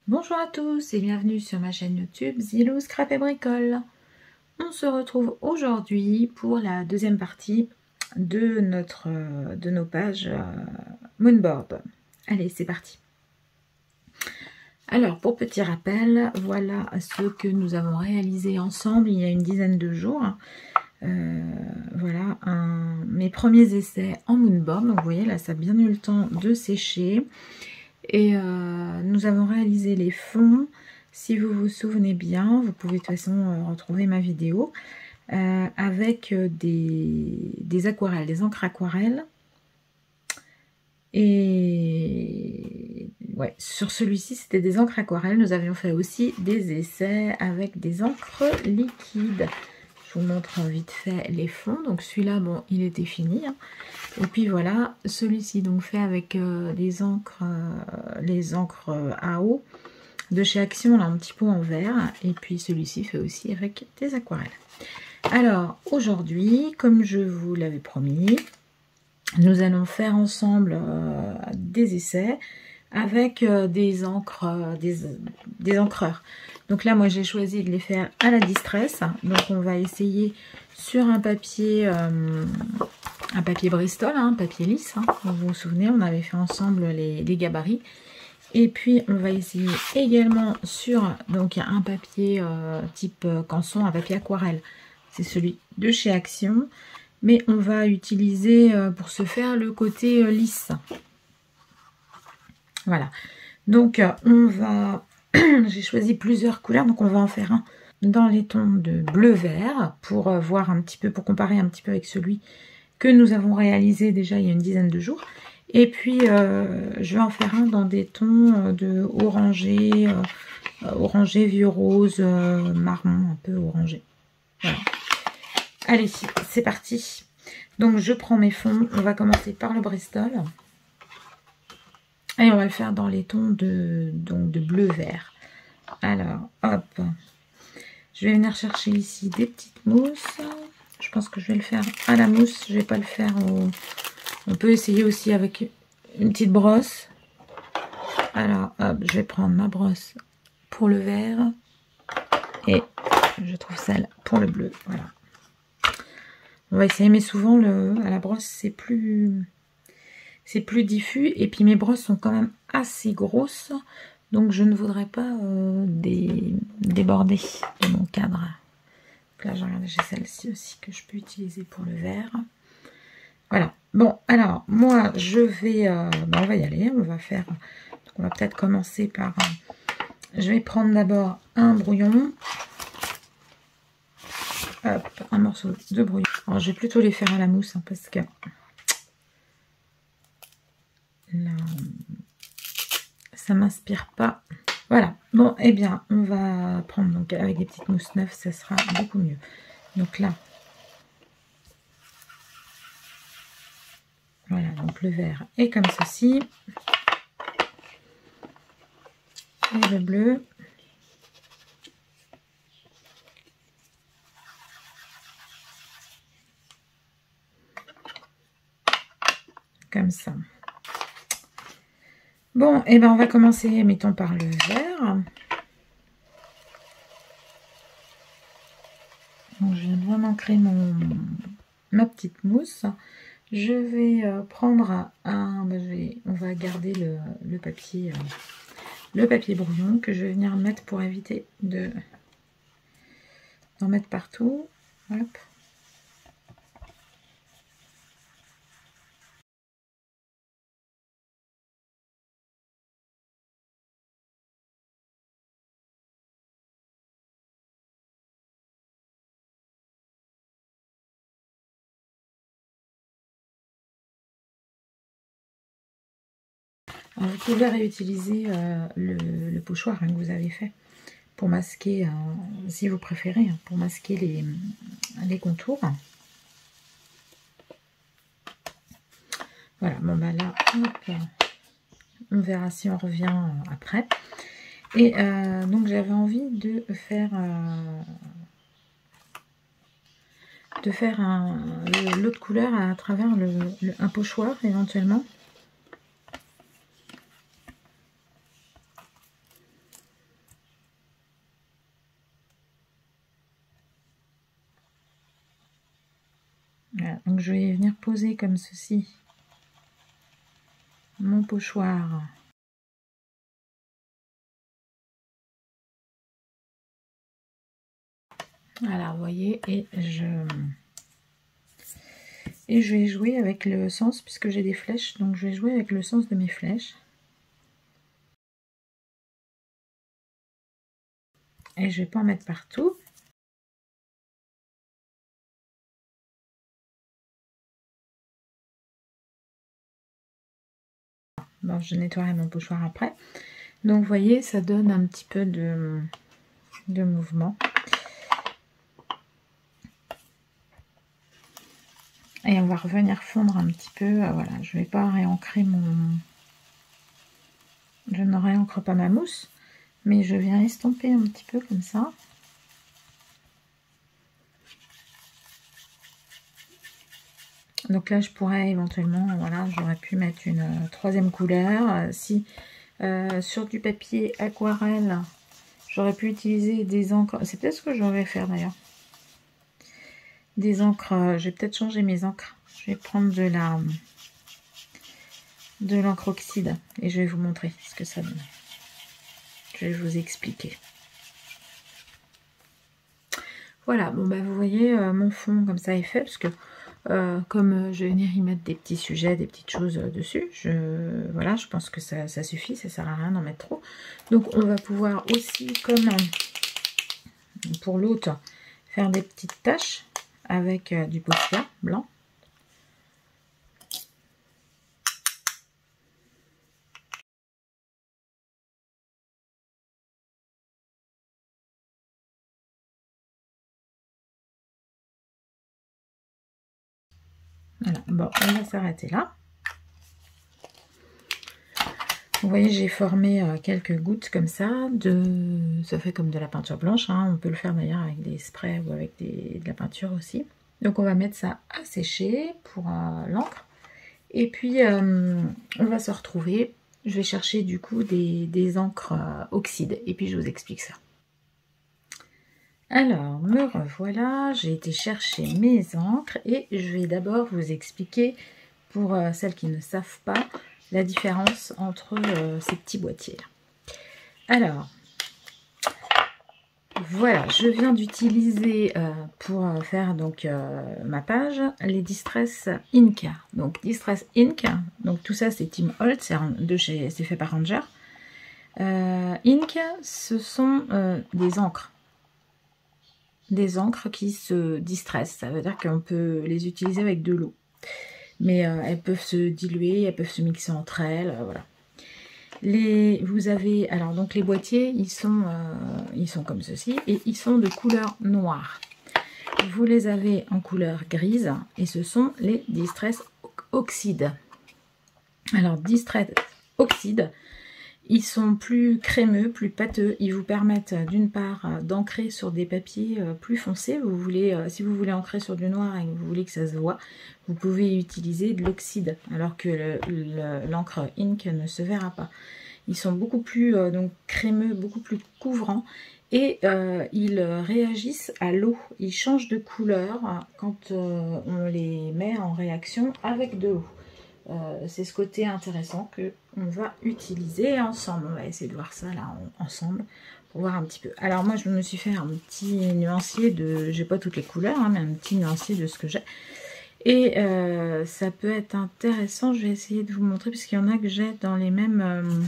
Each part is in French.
Bonjour à tous et bienvenue sur ma chaîne YouTube Zilou Scrap et Bricole. On se retrouve aujourd'hui pour la deuxième partie de nos pages Moonboard. Allez, c'est parti. Alors, pour petit rappel, voilà ce que nous avons réalisé ensemble il y a une dizaine de jours. Voilà mes premiers essais en Moonboard. Donc, vous voyez, là, ça a bien eu le temps de sécher. Et nous avons réalisé les fonds. Si vous vous souvenez bien, vous pouvez de toute façon retrouver ma vidéo avec des aquarelles, des encres aquarelles. Et ouais, sur celui-ci, c'était des encres aquarelles. Nous avions fait aussi des essais avec des encres liquides. Je vous montre vite fait les fonds. Donc celui-là, bon, il était fini. Hein. Et puis voilà, celui-ci donc fait avec les encres à eau de chez Action, là un petit peu en vert. Et puis celui-ci fait aussi avec des aquarelles. Alors aujourd'hui, comme je vous l'avais promis, nous allons faire ensemble des essais avec des encres, des encreurs. Donc là, moi, j'ai choisi de les faire à la distress. Donc, on va essayer sur un papier Bristol, hein, papier lisse. Hein. Vous vous souvenez, on avait fait ensemble les gabarits. Et puis, on va essayer également sur donc un papier type canson, un papier aquarelle. C'est celui de chez Action. Mais on va utiliser pour ce faire le côté lisse. Voilà. Donc, on va... J'ai choisi plusieurs couleurs, donc on va en faire un dans les tons de bleu-vert pour voir un petit peu, pour comparer un petit peu avec celui que nous avons réalisé déjà il y a une dizaine de jours. Et puis, je vais en faire un dans des tons de orangé, orangé, vieux rose, marron, un peu orangé. Voilà. Allez, c'est parti. Donc, je prends mes fonds. On va commencer par le Bristol. Et on va le faire dans les tons de bleu-vert. Alors, hop. Je vais venir chercher ici des petites mousses. Je pense que je vais le faire à la mousse. Je ne vais pas le faire au... On peut essayer aussi avec une petite brosse. Alors, hop, je vais prendre ma brosse pour le vert. Et je trouve celle pour le bleu. Voilà. On va essayer, mais souvent, à la brosse, c'est plus diffus. Et puis, mes brosses sont quand même assez grosses. Donc, je ne voudrais pas déborder de mon cadre. Donc là, j'ai celle-ci aussi que je peux utiliser pour le vert. Voilà. Bon, alors, moi, je vais... on va y aller. On va faire... On va peut-être commencer par... je vais prendre d'abord un brouillon. Hop, un morceau de brouillon. Alors, je vais plutôt les faire à la mousse, hein, parce que... là, ça m'inspire pas. Voilà. Bon, eh bien, on va prendre donc avec des petites mousses neuves, ça sera beaucoup mieux. Donc là, voilà, donc le vert est comme ceci. Et le bleu. Comme ça. Bon, et ben on va commencer, mettons, par le vert. Donc, je viens de vraiment créer ma petite mousse. Je vais prendre un... on va garder le papier brouillon que je vais venir mettre pour éviter d'en mettre partout. Hop. Alors, vous pouvez réutiliser le pochoir que vous avez fait pour masquer, si vous préférez, pour masquer les contours. Voilà, bon bah là, hop, on verra si on revient après. Et donc j'avais envie de faire l'autre couleur à travers un pochoir éventuellement. Voilà, donc je vais venir poser comme ceci mon pochoir. Voilà, vous voyez, et je vais jouer avec le sens, puisque j'ai des flèches, donc je vais jouer avec le sens de mes flèches. Et je vais pas en mettre partout. Bon, je nettoierai mon pochoir après. Donc vous voyez, ça donne un petit peu de mouvement. Et on va revenir fondre un petit peu. Voilà, je vais pas réancrer mon... Je ne réancre pas ma mousse, mais je viens estomper un petit peu comme ça. Donc là, je pourrais éventuellement, voilà, j'aurais pu mettre une troisième couleur. Si sur du papier aquarelle, j'aurais pu utiliser des encres. C'est peut-être ce que je vais faire d'ailleurs. Des encres, je vais peut-être changer mes encres. Je vais prendre de l'encre oxyde et je vais vous montrer ce que ça donne. Je vais vous expliquer. Voilà, bon bah vous voyez mon fond comme ça est fait, parce que comme je vais venir y mettre des petits sujets, des petites choses dessus, voilà, je pense que ça suffit, ça sert à rien d'en mettre trop. Donc on va pouvoir aussi, comme pour l'autre, faire des petites taches avec du postia blanc. Voilà, bon, on va s'arrêter là. Vous voyez, j'ai formé quelques gouttes comme ça. Ça fait comme de la peinture blanche. Hein. On peut le faire d'ailleurs avec des sprays ou avec de la peinture aussi. Donc on va mettre ça à sécher pour l'encre. Et puis on va se retrouver. Je vais chercher du coup des encres oxyde. Et puis je vous explique ça. Alors, me revoilà. J'ai été chercher mes encres. Et je vais d'abord vous expliquer, pour celles qui ne savent pas, la différence entre ces petits boîtiers là. Alors, voilà, je viens d'utiliser pour faire donc ma page les Distress Ink. Donc Distress Ink, donc tout ça c'est Tim Holtz, c'est fait par Ranger. Ink, ce sont des encres. Des encres qui se distressent, ça veut dire qu'on peut les utiliser avec de l'eau. Mais elles peuvent se diluer, elles peuvent se mixer entre elles, voilà. Vous avez, alors donc les boîtiers, ils sont comme ceci, et ils sont de couleur noire. Vous les avez en couleur grise, et ce sont les Distress Oxyde. Alors Distress Oxyde, ils sont plus crémeux, plus pâteux. Ils vous permettent d'une part d'ancrer sur des papiers plus foncés. Si vous voulez ancrer sur du noir et que vous voulez que ça se voit, vous pouvez utiliser de l'oxyde, alors que l'encre Ink ne se verra pas. Ils sont beaucoup plus donc crémeux, beaucoup plus couvrants, et ils réagissent à l'eau. Ils changent de couleur quand on les met en réaction avec de l'eau. C'est ce côté intéressant que on va utiliser ensemble. On va essayer de voir ça là ensemble pour voir un petit peu. Alors moi je me suis fait un petit nuancier de, j'ai pas toutes les couleurs hein, mais un petit nuancier de ce que j'ai, et ça peut être intéressant. Je vais essayer de vous montrer parce qu'il y en a que j'ai dans les mêmes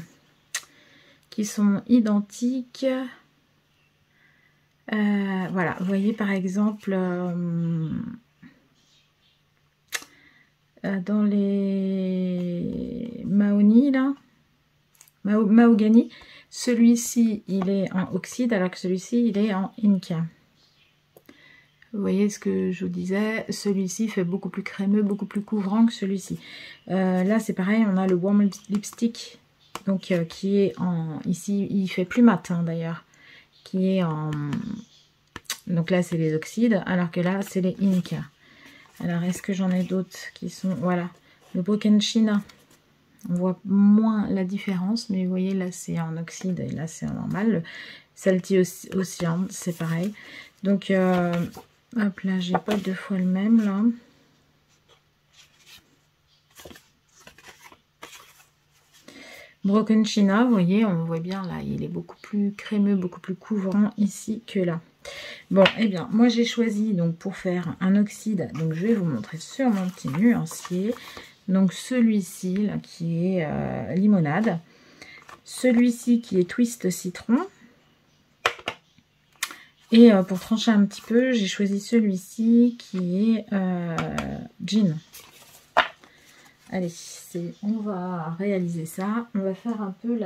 qui sont identiques. Voilà, vous voyez par exemple dans les Mahogany là, Mahogany, celui-ci il est en oxyde alors que celui-ci il est en Ink. Vous voyez ce que je vous disais, celui-ci fait beaucoup plus crémeux, beaucoup plus couvrant que celui-ci. Là c'est pareil, on a le Warm Lipstick, donc qui est en, ici il fait plus mat hein, d'ailleurs, qui est en, donc là c'est les oxydes alors que là c'est les Ink. Alors, est-ce que j'en ai d'autres qui sont... Voilà, le Broken China. On voit moins la différence, mais vous voyez, là, c'est en oxyde et là, c'est en normal. Le Salty Ocean, c'est pareil. Donc, hop là, j'ai pas deux fois le même, là. Broken China, vous voyez, on voit bien là, il est beaucoup plus crémeux, beaucoup plus couvrant ici que là. Bon, eh bien, moi j'ai choisi donc pour faire un oxyde, donc je vais vous montrer sur mon petit nuancier. Donc celui-ci là qui est limonade, celui-ci qui est twist citron. Et pour trancher un petit peu, j'ai choisi celui-ci qui est gin. Allez, on va réaliser ça. On va faire un peu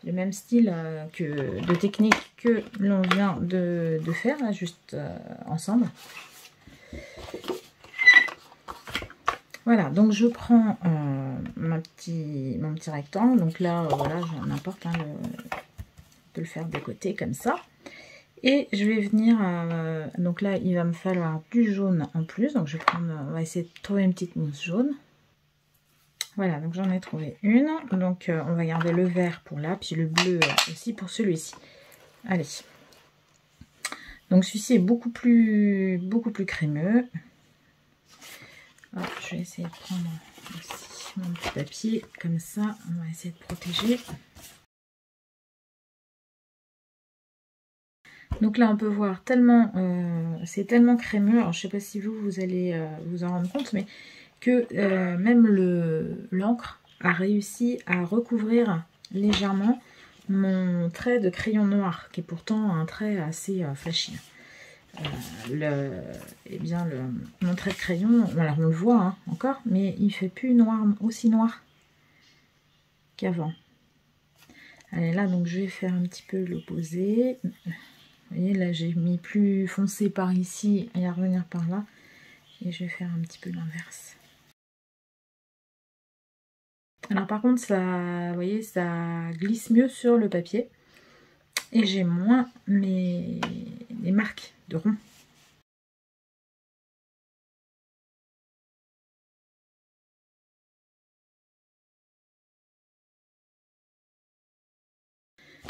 le même style de technique que l'on vient de faire, là, juste ensemble. Voilà, donc je prends mon petit rectangle. Donc là, voilà, n'importe hein, de le faire de côté comme ça. Et je vais venir, donc là, il va me falloir du jaune en plus. Donc je vais prendre, on va essayer de trouver une petite mousse jaune. Voilà, donc j'en ai trouvé une. Donc on va garder le vert pour là, puis le bleu aussi pour celui-ci. Allez. Donc celui-ci est beaucoup plus crémeux. Hop, je vais essayer de prendre aussi mon petit papier, comme ça, on va essayer de protéger. Donc là, on peut voir tellement, c'est tellement crémeux. Alors je sais pas si vous allez vous en rendre compte, mais que même l'encre a réussi à recouvrir légèrement mon trait de crayon noir, qui est pourtant un trait assez flashy. Mon trait de crayon, alors on le voit hein, encore, mais il fait plus aussi noir qu'avant. Allez, là, donc je vais faire un petit peu l'opposé. Vous voyez, là j'ai mis plus foncé par ici et à revenir par là. Et je vais faire un petit peu l'inverse. Alors par contre, ça, vous voyez, ça glisse mieux sur le papier. Et j'ai moins les marques de rond.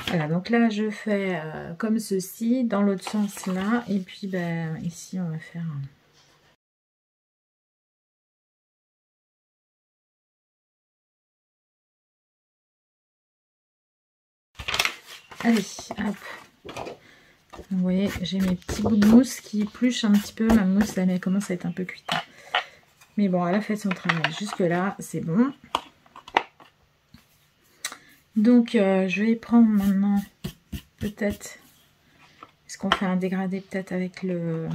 Voilà, donc là je fais comme ceci, dans l'autre sens là, et puis ben, ici on va faire un... Allez, hop. Vous voyez, j'ai mes petits bouts de mousse qui épluchent un petit peu, ma mousse elle commence à être un peu cuite. Mais bon, elle a fait son travail, jusque là c'est bon. Donc je vais prendre maintenant, peut-être, est-ce qu'on fait un dégradé peut-être avec le...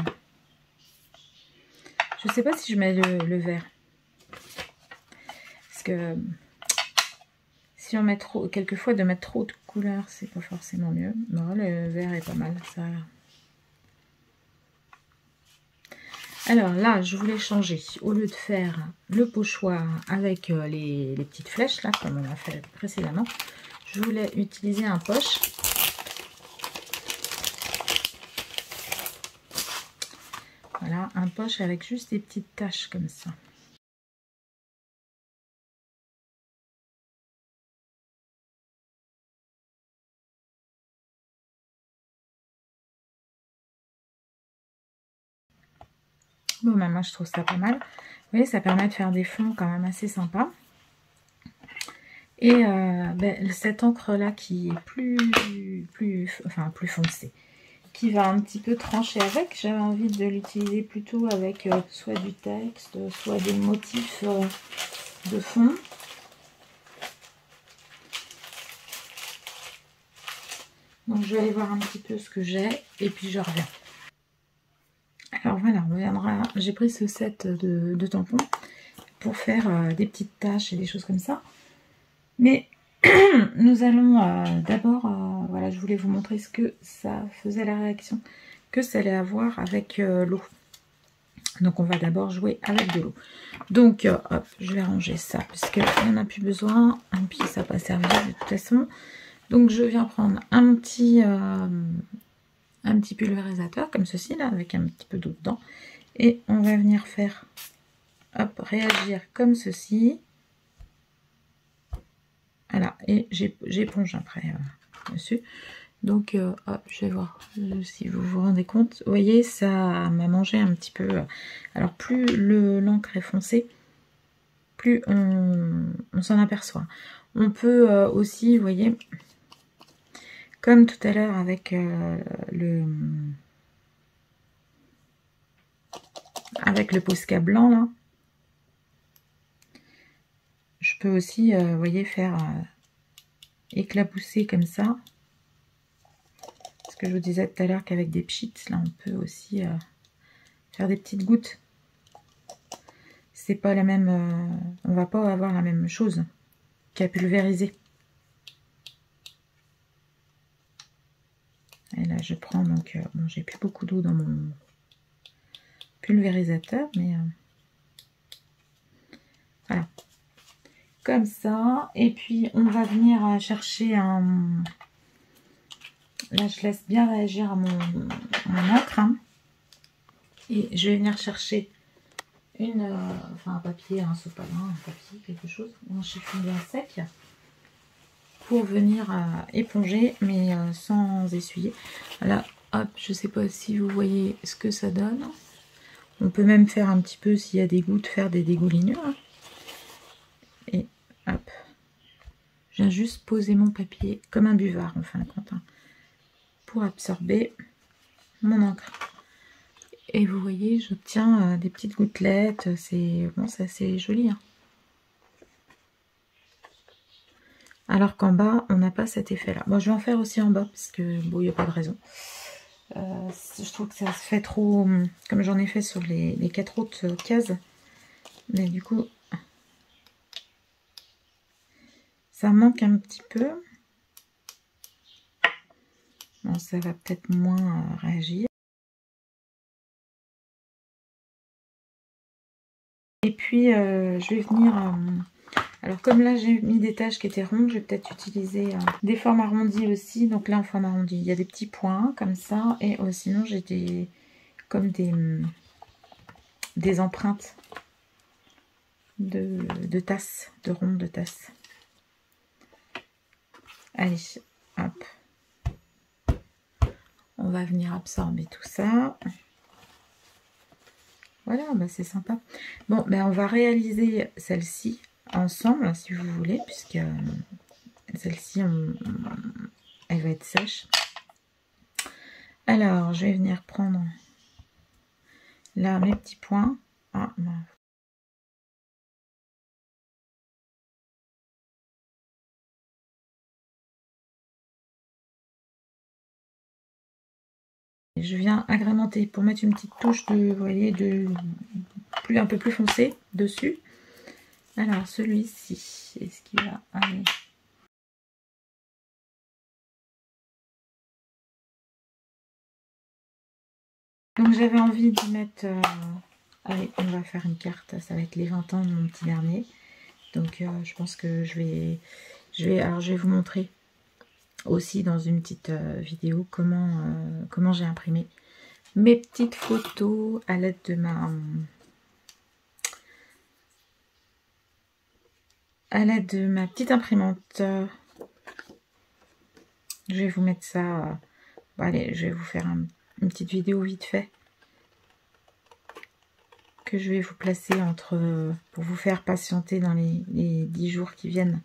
Je sais pas si je mets le vert. Parce que si on met trop, quelquefois de mettre trop de couleurs, c'est pas forcément mieux. Non, le vert est pas mal, ça. Alors là, je voulais changer. Au lieu de faire le pochoir avec les petites flèches, là, comme on a fait précédemment, je voulais utiliser un poche. Voilà, un poche avec juste des petites taches comme ça. Bon, ben moi je trouve ça pas mal. Vous voyez, ça permet de faire des fonds quand même assez sympas. Et ben, cette encre là qui est plus foncée, qui va un petit peu trancher avec, j'avais envie de l'utiliser plutôt avec soit du texte, soit des motifs de fond. Donc je vais aller voir un petit peu ce que j'ai et puis je reviens. Alors voilà, on reviendra. J'ai pris ce set de tampons pour faire des petites taches et des choses comme ça. Mais nous allons d'abord, voilà, je voulais vous montrer ce que ça faisait, la réaction que ça allait avoir avec l'eau. Donc on va d'abord jouer avec de l'eau. Donc hop, je vais ranger ça puisqu'il n'y en a plus besoin. Et puis ça va pas servir de toute façon. Donc je viens prendre un petit pulvérisateur comme ceci là, avec un petit peu d'eau dedans. Et on va venir faire, hop, réagir comme ceci. Voilà, et j'éponge après dessus. Donc hop, je vais voir si vous vous rendez compte. Vous voyez, ça m'a mangé un petit peu. Alors plus l'encre est foncée, plus on s'en aperçoit. On peut aussi, vous voyez, comme tout à l'heure avec le Posca blanc là, je peux aussi, vous voyez, faire éclabousser comme ça. Ce que je vous disais tout à l'heure qu'avec des pchits, là on peut aussi faire des petites gouttes. C'est pas la même, on va pas avoir la même chose qu'à pulvériser. Et là je prends donc, bon j'ai plus beaucoup d'eau dans mon pulvérisateur, mais voilà. Comme ça, et puis on va venir chercher un... Là je laisse bien réagir à mon encre, hein. Et je vais venir chercher enfin un papier, un sopalin, un papier, quelque chose, un chiffon bien sec, pour venir éponger, mais sans essuyer. Voilà, hop, je sais pas si vous voyez ce que ça donne. On peut même faire un petit peu, s'il y a des gouttes, faire des dégoulinures. Et hop, je viens juste poser mon papier comme un buvard en fin de compte, hein, pour absorber mon encre. Et vous voyez, j'obtiens des petites gouttelettes, c'est bon, c'est assez joli, hein. Alors qu'en bas, on n'a pas cet effet-là. Bon, je vais en faire aussi en bas, parce que bon, il n'y a pas de raison. Je trouve que ça se fait trop, comme j'en ai fait sur les 4 autres cases. Mais du coup, ça manque un petit peu. Bon, ça va peut-être moins réagir. Et puis, je vais venir... alors, comme là, j'ai mis des taches qui étaient rondes, je vais peut-être utiliser des formes arrondies aussi. Donc là, en forme arrondie, il y a des petits points comme ça. Et sinon, j'ai des... comme des empreintes de tasses, de rondes de tasses. Allez, hop. On va venir absorber tout ça. Voilà, bah c'est sympa. Bon, ben on va réaliser celle-ci ensemble, si vous voulez, puisque celle-ci, elle va être sèche. Alors, je vais venir prendre là mes petits points. Ah, non. Je viens agrémenter pour mettre une petite touche de, vous voyez, un peu plus foncé dessus. Alors, celui-ci, est-ce qu'il va aller? Donc, j'avais envie de mettre... allez, on va faire une carte. Ça va être les 20 ans de mon petit dernier. Donc, je pense que je vais vous montrer aussi dans une petite vidéo comment j'ai imprimé mes petites photos à l'aide de ma petite imprimante. Je vais vous mettre ça. Bon, allez, je vais vous faire une petite vidéo vite fait que je vais vous placer pour vous faire patienter dans les 10 jours qui viennent.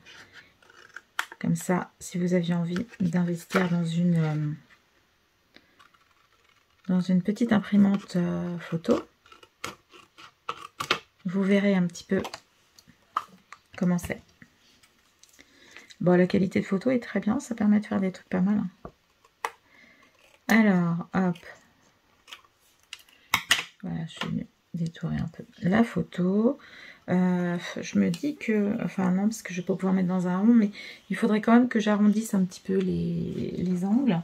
Comme ça, si vous aviez envie d'investir dans une petite imprimante photo, vous verrez un petit peu comment c'est. Bon, la qualité de photo est très bien, ça permet de faire des trucs pas mal. Alors, hop. Voilà, je vais détourer un peu la photo. Je me dis que... Enfin, non, parce que je vais pas pouvoir mettre dans un rond, mais il faudrait quand même que j'arrondisse un petit peu les angles.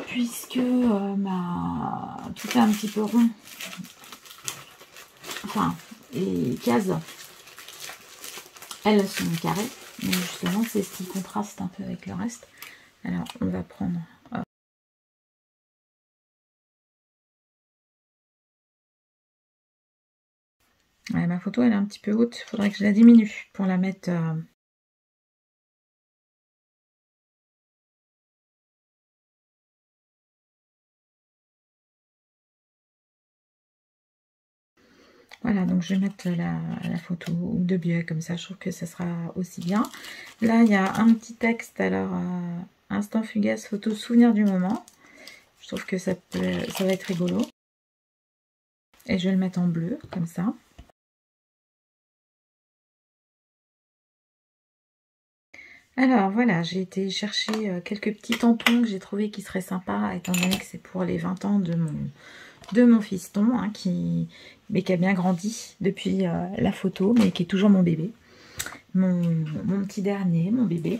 Puisque tout est un petit peu rond. Enfin, les cases, elles sont carrées. Mais justement, c'est ce qui contraste un peu avec le reste. Alors, on va prendre... Ouais, ma photo, elle est un petit peu haute. Il faudrait que je la diminue pour la mettre... Voilà, donc je vais mettre la photo de biais comme ça, je trouve que ça sera aussi bien. Là, il y a un petit texte, alors instant fugace, photo souvenir du moment. Je trouve que ça va être rigolo. Et je vais le mettre en bleu, comme ça. Alors voilà, j'ai été chercher quelques petits tampons que j'ai trouvé qui seraient sympas, étant donné que c'est pour les 20 ans de mon fiston, hein, qui a bien grandi depuis la photo, mais qui est toujours mon bébé. Mon petit dernier, mon bébé.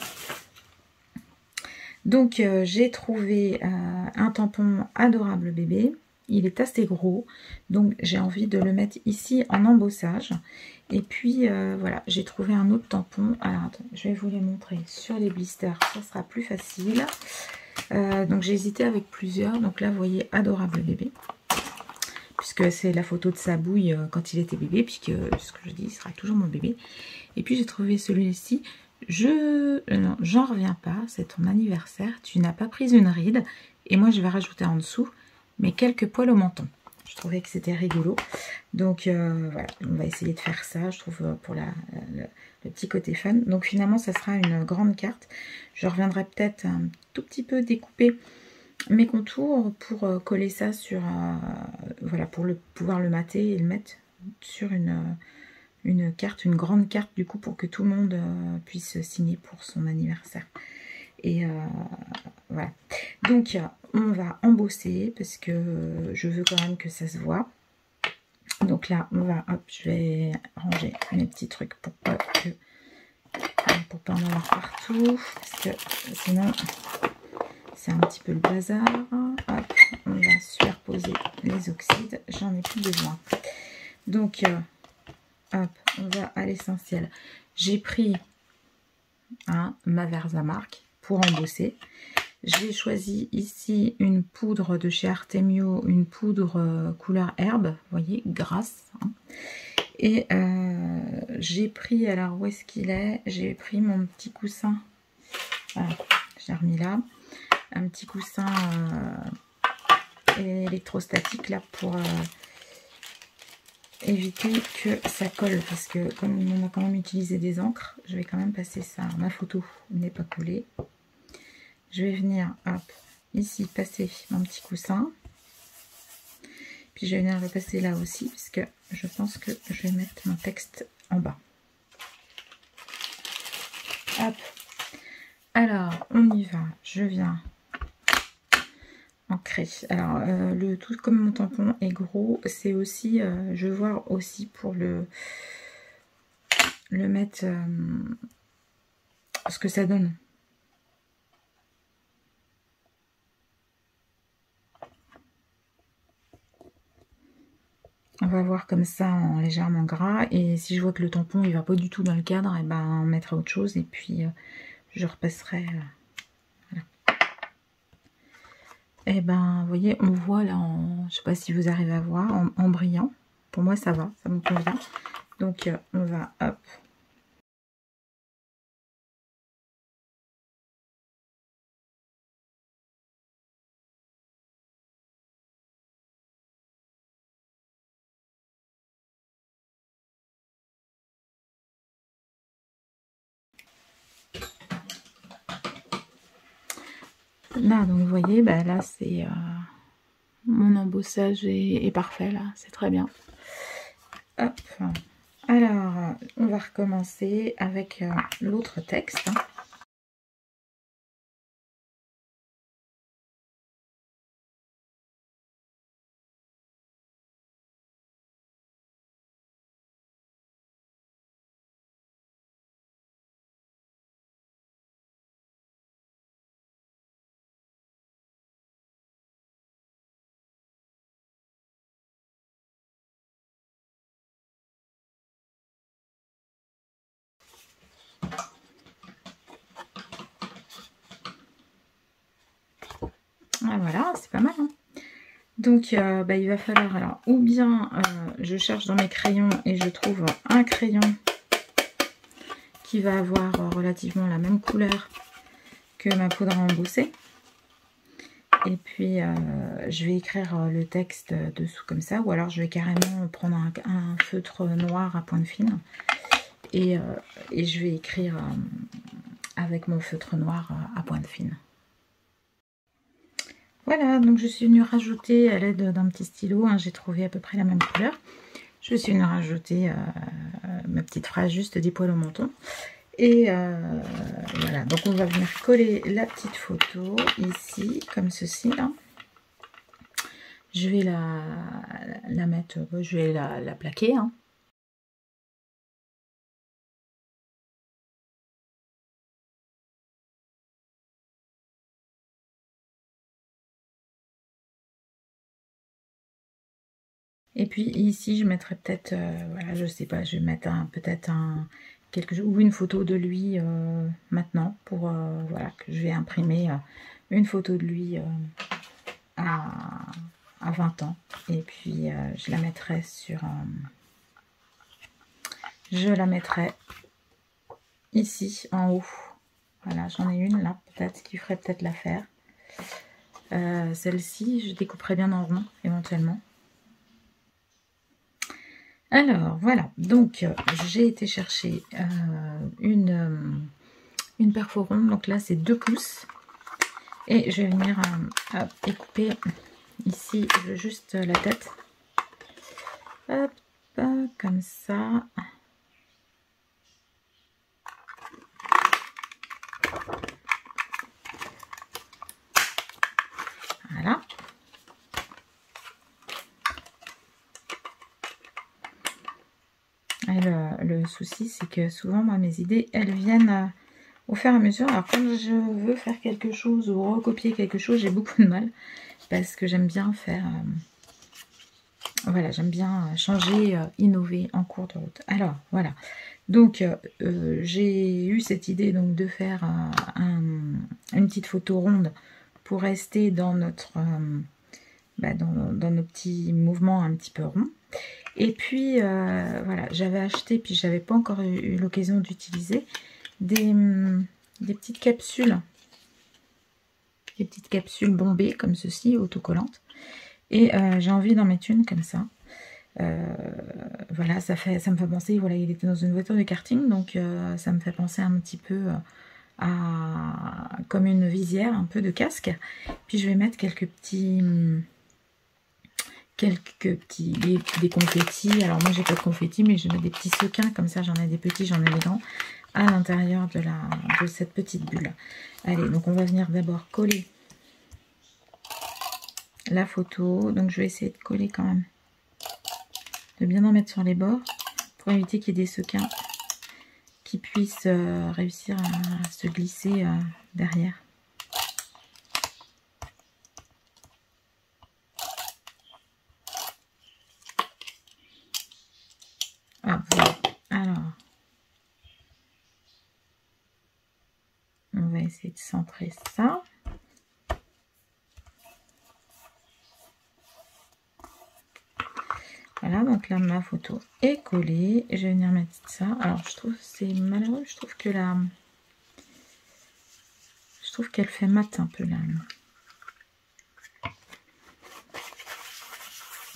Donc j'ai trouvé un tampon adorable bébé. Il est assez gros, donc j'ai envie de le mettre ici en embossage. Et puis voilà, j'ai trouvé un autre tampon. Alors attends, je vais vous les montrer sur les blisters, ça sera plus facile. Donc j'ai hésité avec plusieurs. Donc là, vous voyez, adorable bébé, puisque c'est la photo de sa bouille quand il était bébé, puisque ce que je dis, il sera toujours mon bébé. Et puis j'ai trouvé celui-ci. Non, j'en reviens pas, c'est ton anniversaire, tu n'as pas pris une ride. Et moi je vais rajouter en dessous, mais quelques poils au menton. Je trouvais que c'était rigolo. Donc voilà, on va essayer de faire ça, je trouve, pour le petit côté fun. Donc finalement ça sera une grande carte. Je reviendrai peut-être un tout petit peu découper mes contours pour coller ça sur, voilà, pour pouvoir le mater et le mettre sur une carte, une grande carte du coup, pour que tout le monde puisse signer pour son anniversaire. Et voilà. Donc on va embosser parce que je veux quand même que ça se voit. Donc là on va, hop, je vais ranger mes petits trucs pour pas en avoir partout, parce que sinon c'est un petit peu le bazar. Hop, on va superposer les oxydes, j'en ai plus besoin. Donc hop, on va à l'essentiel. J'ai pris ma Versamark pour embosser. J'ai choisi ici une poudre de chez Artemio, une poudre couleur herbe, vous voyez, grasse. Hein. Et j'ai pris, alors où est-ce qu'il est? J'ai pris mon petit coussin, voilà, je l'ai remis là, un petit coussin électrostatique là pour éviter que ça colle, parce que comme on a quand même utilisé des encres, je vais quand même passer ça. Ma photo n'est pas collée. Je vais venir, hop, ici passer mon petit coussin. Puis je vais venir le passer là aussi, parce que je pense que je vais mettre mon texte en bas. Hop. Alors, on y va. Je viens ancrer. Alors, le tout, comme mon tampon est gros, c'est aussi, je vais voir aussi pour le mettre, ce que ça donne. On va voir comme ça en légèrement gras, et si je vois que le tampon il va pas du tout dans le cadre, et ben on mettra autre chose, et puis je repasserai. Voilà. Et ben vous voyez, on voit là, je sais pas si vous arrivez à voir, en brillant. Pour moi ça va, ça me convient. Donc on va, hop. Là, donc vous voyez, bah, là c'est mon embossage est parfait, là, c'est très bien. Hop. Alors, on va recommencer avec l'autre texte. Ah, voilà, c'est pas mal. Hein. Donc, bah, il va falloir, alors, ou bien je cherche dans mes crayons et je trouve un crayon qui va avoir relativement la même couleur que ma poudre à embosser. Et puis, je vais écrire le texte dessous comme ça. Ou alors, je vais carrément prendre un feutre noir à pointe fine. Et je vais écrire avec mon feutre noir à pointe fine. Voilà, donc je suis venue rajouter à l'aide d'un petit stylo, hein, j'ai trouvé à peu près la même couleur. Je suis venue rajouter ma petite phrase juste des poils au menton. Et voilà, donc on va venir coller la petite photo ici, comme ceci là. Je vais la mettre, je vais la plaquer, hein. Et puis ici, je mettrai peut-être, voilà, je sais pas, je vais mettre peut-être quelque chose ou une photo de lui maintenant pour voilà, que je vais imprimer une photo de lui à 20 ans. Et puis je la mettrai ici en haut. Voilà, j'en ai une là, peut-être qui ferait peut-être l'affaire. Celle-ci, je découperai bien en rond éventuellement. Alors voilà, donc j'ai été chercher une perfo ronde, donc là c'est 2 pouces. Et je vais venir découper ici juste la tête. Hop, comme ça. Voilà. Et le souci, c'est que souvent, moi, mes idées, elles viennent au fur et à mesure. Alors, quand je veux faire quelque chose ou recopier quelque chose, j'ai beaucoup de mal. Parce que j'aime bien faire... voilà, j'aime bien changer, innover en cours de route. Alors, voilà. Donc, j'ai eu cette idée donc de faire une petite photo ronde pour rester dans notre... dans nos petits mouvements un petit peu ronds. Et puis, voilà, j'avais acheté, puis j'avais pas encore eu l'occasion d'utiliser, des petites capsules. Des petites capsules bombées, comme ceci, autocollantes. Et j'ai envie d'en mettre une comme ça. Voilà, ça me fait penser, voilà, il était dans une voiture de karting, donc ça me fait penser un petit peu comme une visière, un peu de casque. Puis je vais mettre quelques petits... des confettis. Alors moi j'ai pas de confettis, mais je mets des petits sequins, comme ça j'en ai des petits, j'en ai des grands, à l'intérieur de cette petite bulle. Allez, donc on va venir d'abord coller la photo. Donc je vais essayer de coller quand même, de bien en mettre sur les bords, pour éviter qu'il y ait des sequins qui puissent réussir à se glisser derrière. Ah, voilà. Alors, on va essayer de centrer ça. Voilà, donc là ma photo est collée. Et je vais venir mettre ça. Alors je trouve c'est malheureux, je trouve que qu'elle fait mat un peu là.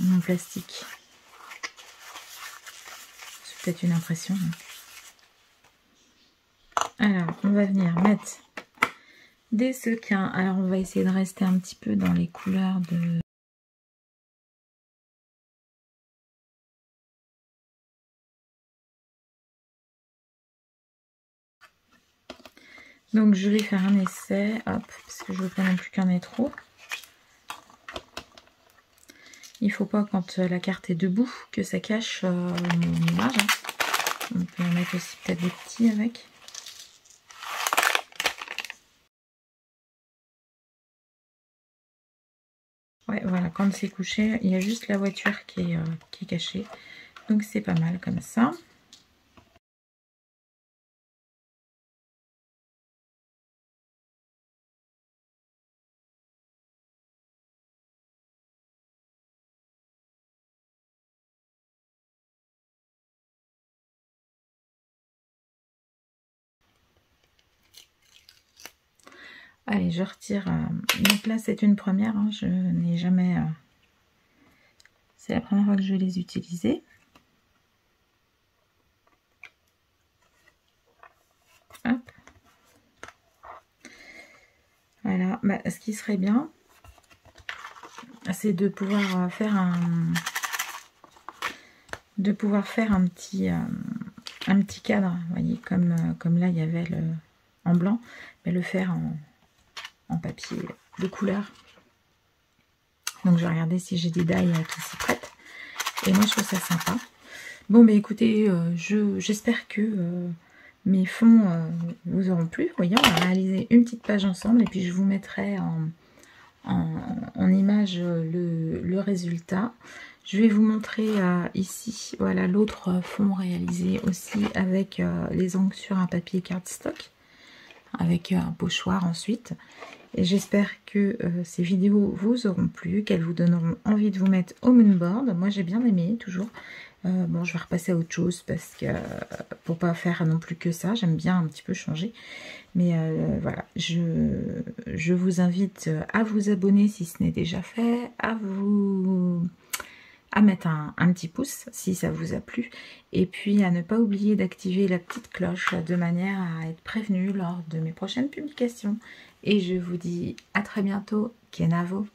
En plastique. C'est peut-être une impression. Alors, on va venir mettre des sequins. Alors, on va essayer de rester un petit peu dans les couleurs de... Donc, je vais faire un essai. Hop, parce que je veux pas non plus qu'il y en ait trop. Il faut pas, quand la carte est debout, que ça cache mon image. Hein. On peut en mettre aussi peut-être des petits avec. Ouais, voilà, quand c'est couché, il y a juste la voiture qui est cachée. Donc c'est pas mal comme ça. Allez, je retire. Donc là, c'est une première. Hein, je n'ai jamais... c'est la première fois que je vais les utiliser. Hop. Voilà. Bah, ce qui serait bien, c'est de pouvoir faire un... un petit cadre, vous voyez, comme là, il y avait le en blanc, mais le faire en papier de couleur. Donc je vais regarder si j'ai des die qui s'y prêtent. Et moi je trouve ça sympa. Bon bah écoutez, j'espère que mes fonds vous auront plu. Vous voyez, on va réaliser une petite page ensemble et puis je vous mettrai en image le résultat. Je vais vous montrer ici, voilà l'autre fond réalisé aussi avec les ongles sur un papier cardstock, avec un pochoir ensuite. Et j'espère que ces vidéos vous auront plu, qu'elles vous donneront envie de vous mettre au moonboard. Moi j'ai bien aimé, toujours. Bon, je vais repasser à autre chose parce que pour pas faire non plus que ça, j'aime bien un petit peu changer. Mais voilà, je vous invite à vous abonner si ce n'est déjà fait, à mettre un petit pouce si ça vous a plu, et puis à ne pas oublier d'activer la petite cloche de manière à être prévenu lors de mes prochaines publications. Et je vous dis à très bientôt, Kenavo.